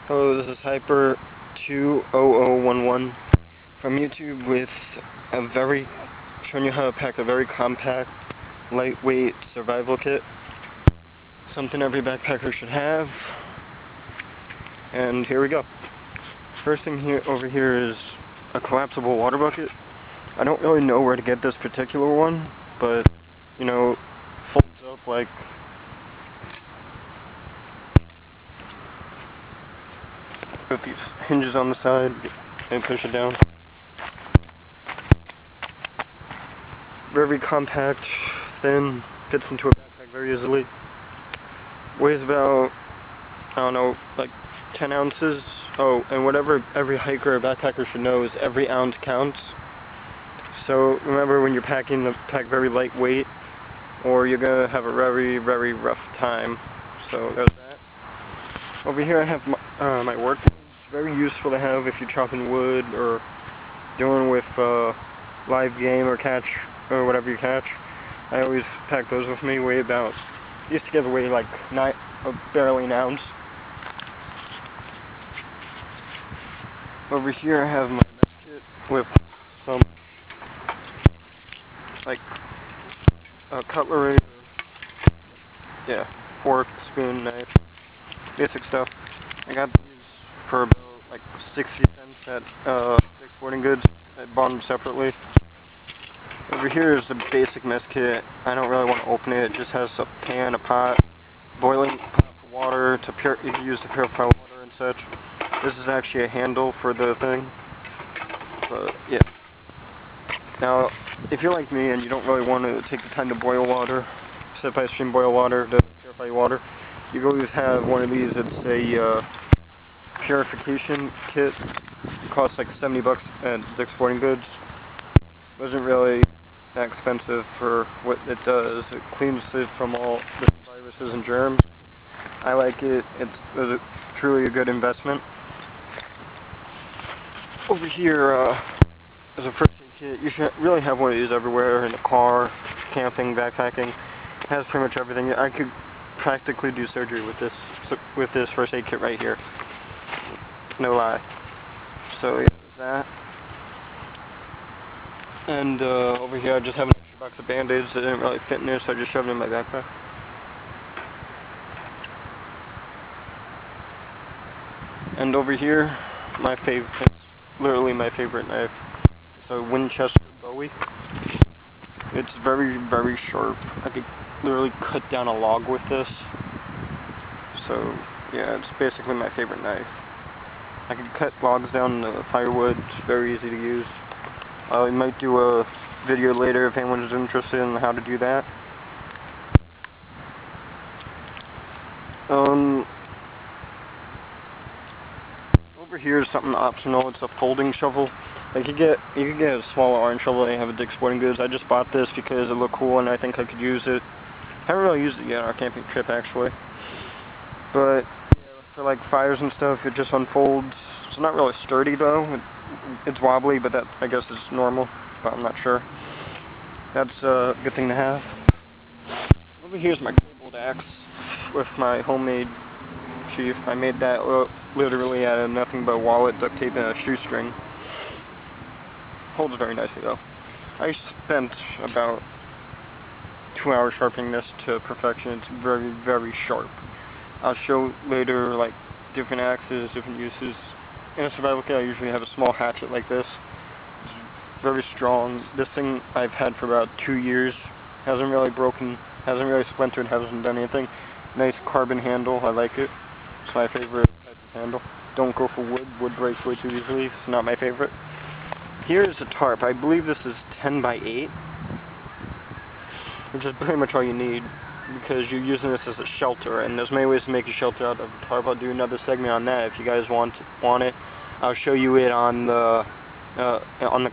Hello, this is Hyper20011 from YouTube with showing you how to pack a very compact, lightweight survival kit. Something every backpacker should have. And here we go. First thing over here is a collapsible water bucket. I don't really know where to get this particular one, but, you know, folds up like with these hinges on the side and push it down. Very compact, thin, fits into a backpack very easily. Weighs about, I don't know, like 10 ounces. Oh, and whatever every hiker or backpacker should know is every ounce counts. So remember, when you're packing, pack very lightweight, or you're going to have a very, very rough time. So there's that. Over here I have my work. It's very useful to have if you're chopping wood or dealing with live game or catch or whatever you catch. I always pack those with me. Used to give away like barely an ounce. Over here I have my mess kit with some like cutlery, fork, spoon, knife, basic stuff. I got these for about like 60 cents at Dick's Sporting Goods. I bought them separately. Over here is the basic mess kit. I don't really want to open it. It just has a pan, a pot, boiling pot for water you can use to purify water and such. This is actually a handle for the thing. But yeah. Now, if you're like me and you don't really want to take the time to boil water, set by stream boil water to purify water, you can always have one of these. It's a purification kit. It costs like 70 bucks at Dick's Sporting Goods. Wasn't really that expensive for what it does. It cleans it from all the viruses and germs. I like it. It's truly a good investment. Over here is a first aid kit. You should really have one of these everywhere, in the car, camping, backpacking. It has pretty much everything. I could practically do surgery with this first aid kit right here. No lie. So yeah, there's that. And over here I just have an extra box of Band-Aids that didn't really fit in there, so I just shoved it in my backpack. And over here, literally my favorite knife. It's a Winchester Bowie. It's very, very sharp. I could literally cut down a log with this. So yeah, it's basically my favorite knife. I could cut logs down to firewood. It's very easy to use. I might do a video later if anyone is interested in how to do that. Over here is something optional. It's a folding shovel. Like you can get a smaller orange shovel. They have a Dick's Sporting Goods. I just bought this because it looked cool and I think I could use it. Haven't really used it yet on our camping trip actually. But yeah, for like fires and stuff, it just unfolds. It's not really sturdy though. It's wobbly, but that I guess is normal. But I'm not sure. That's a good thing to have. Over here's my gabled axe with my homemade sheath. I made that literally out of nothing but wallet, duct tape, and a shoestring. Holds very nicely though. I spent about 2 hours sharpening this to perfection. It's very, very sharp. I'll show later like different axes, different uses. In a survival kit I usually have a small hatchet like this. It's very strong. This thing I've had for about 2 years. Hasn't really broken, hasn't really splintered, hasn't done anything. Nice carbon handle, I like it. It's my favorite type of handle. Don't go for wood. Wood breaks way too easily. It's not my favorite. Here is a tarp. I believe this is 10 by 8. Which is pretty much all you need, because you're using this as a shelter, and there's many ways to make a shelter out of a tarp. I'll do another segment on that if you guys want it. I'll show you it on the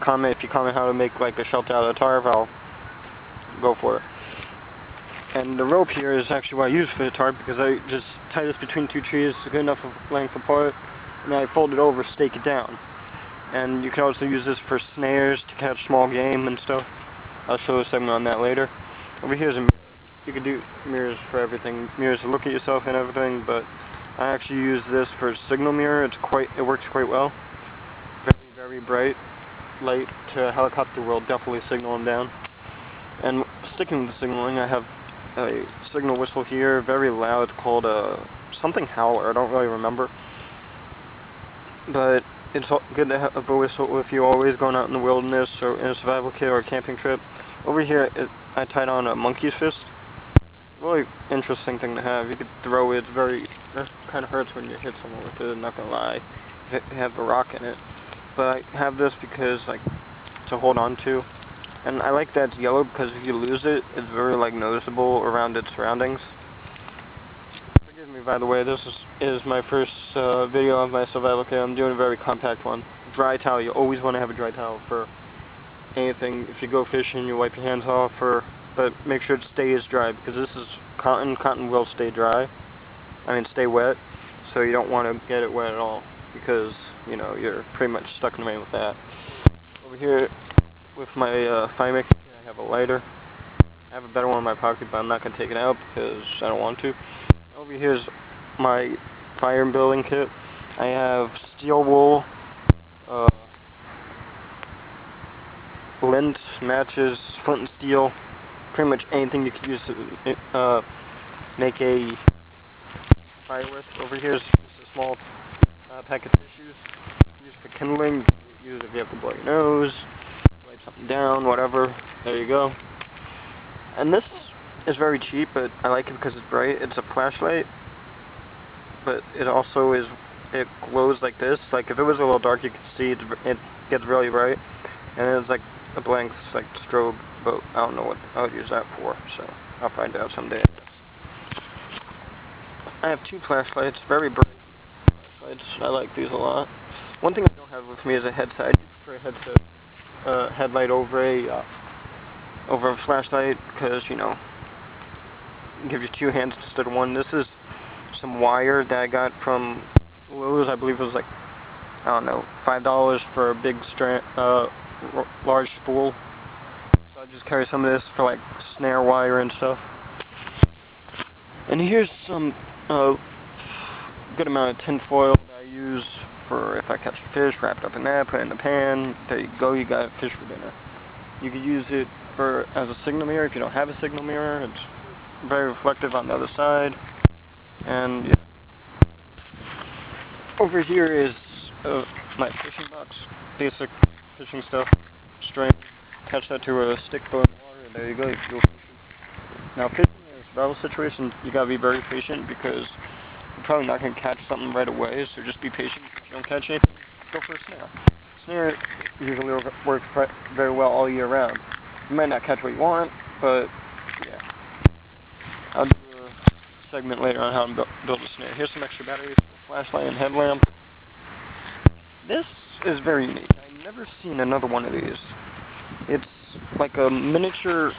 comment. If you comment how to make like a shelter out of a tarp, I'll go for it. And the rope here is actually what I use for the tarp, because I just tie this between two trees, good enough of length apart, and then I fold it over, stake it down. And you can also use this for snares to catch small game and stuff. I'll show a segment on that later. Over here is a mirror. You can do mirrors for everything. Mirrors to look at yourself and everything, but I actually use this for signal mirror. It works quite well. Very bright light to helicopter will definitely signal them down. And sticking to signaling, I have a signal whistle here, very loud, called something howler. I don't really remember. But it's good to have a whistle with you always going out in the wilderness or in a survival kit or a camping trip. Over here, I tied on a monkey's fist. Really interesting thing to have. You could throw it. It kind of hurts when you hit someone with it. I'm not gonna lie. You have a rock in it. But I have this because to hold on to. And I like that it's yellow because if you lose it, it's very noticeable around its surroundings. Forgive me, by the way, this is my first video of my survival kit. I'm doing a very compact one. Dry towel. You always want to have a dry towel for anything. If you go fishing, you wipe your hands off, but make sure it stays dry because this is cotton. Cotton will stay dry. Stay wet. So you don't want to get it wet at all because you're pretty much stuck in the rain with that. Over here, with my fire kit, I have a lighter. I have a better one in my pocket, but I'm not going to take it out because I don't want to. Over here is my fire building kit. I have steel wool, lint, matches, flint and steel, pretty much anything you could use to make a fire with. Over here is just a small pack of tissues used for kindling. Use if you have to blow your nose, wipe something down, whatever. There you go. And this is very cheap, but I like it because it's bright. It's a flashlight, but it also it glows like this. If it was a little dark, you could see it gets really bright. And it's like a blank strobe, but I don't know what I would use that for, so I'll find out someday. I have two flashlights, very bright flashlights. I like these a lot. One thing I don't have with me is a headset. I prefer a headlight over a flashlight because it gives you two hands instead of one. This is some wire that I got from Lowe's. I believe it was I don't know, $5 for a big large spool. So I just carry some of this for snare wire and stuff. And here's some good amount of tin foil that I use for if I catch a fish, wrapped up in that, put it in the pan. There you go, you got fish for dinner. You could use it as a signal mirror if you don't have a signal mirror. It's very reflective on the other side. And yeah. Over here is my fishing box, basic fishing stuff. String, attach that to a stick, throw it in the water, and there you go, you can go fishing. Now fishing in a survival situation, you gotta be very patient because you're probably not going to catch something right away, so just be patient. If you don't catch anything, go for a snare. Snare usually works very well all year round. You might not catch what you want, but yeah. I'll do a segment later on how to build a snare. Here's some extra batteries, flashlight and headlamp. This is very unique. I've never seen another one of these. It's like a miniature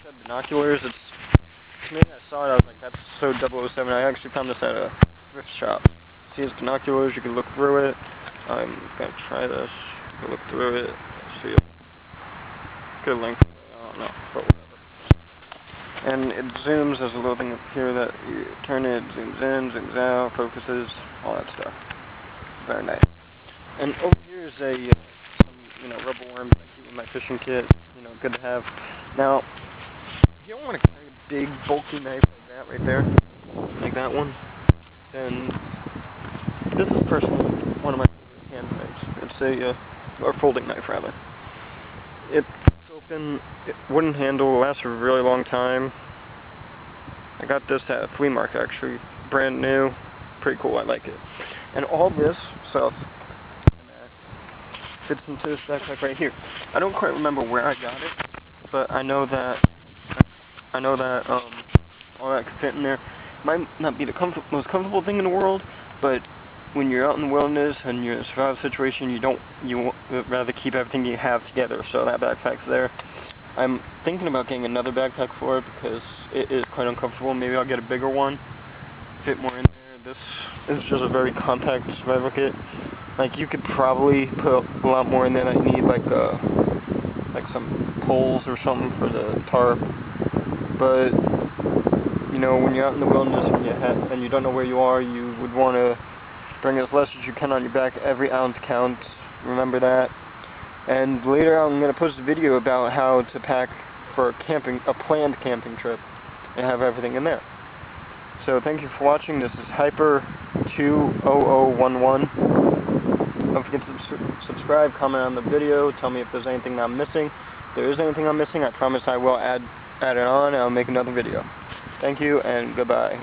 set of binoculars. To me, I saw it, I was like, that's so 007. I actually found this at a thrift shop. See, it's binoculars, you can look through it. I'm going to try this. You can look through it. See it. Good length. I don't know, but whatever. And it zooms. There's a little thing up here that you turn it, zooms in, zooms out, focuses, all that stuff. Very nice. And over here is some, rubber worms I keep in my fishing kit. Good to have. Now, if you don't want to carry a big, bulky knife like that right there, like that one, then this is personally one of my favorite hand knives. It's or folding knife rather. It's open, wooden handle, lasts a really long time. I got this at a flea market actually, brand new, pretty cool, I like it. And all this stuff fits into this backpack right here. I don't quite remember where I got it, but I know that all that could fit in there. Might not be the most comfortable thing in the world, but when you're out in the wilderness and you're in a survival situation, you would rather keep everything you have together. So that backpack's there. I'm thinking about getting another backpack for it because it is quite uncomfortable. Maybe I'll get a bigger one, fit more in there. This is just a very compact survival kit. You could probably put a lot more in there that you need, like some poles or something for the tarp. But you know, when you're out in the wilderness and you don't know where you are, you would want to bring as less as you can on your back. Every ounce counts. Remember that. And later I'm going to post a video about how to pack for a planned camping trip and have everything in there. So thank you for watching. This is Hyper20011. Don't forget to subscribe, comment on the video, tell me if there's anything I'm missing. If there is anything I'm missing, I promise I will add it on and I'll make another video. Thank you and goodbye.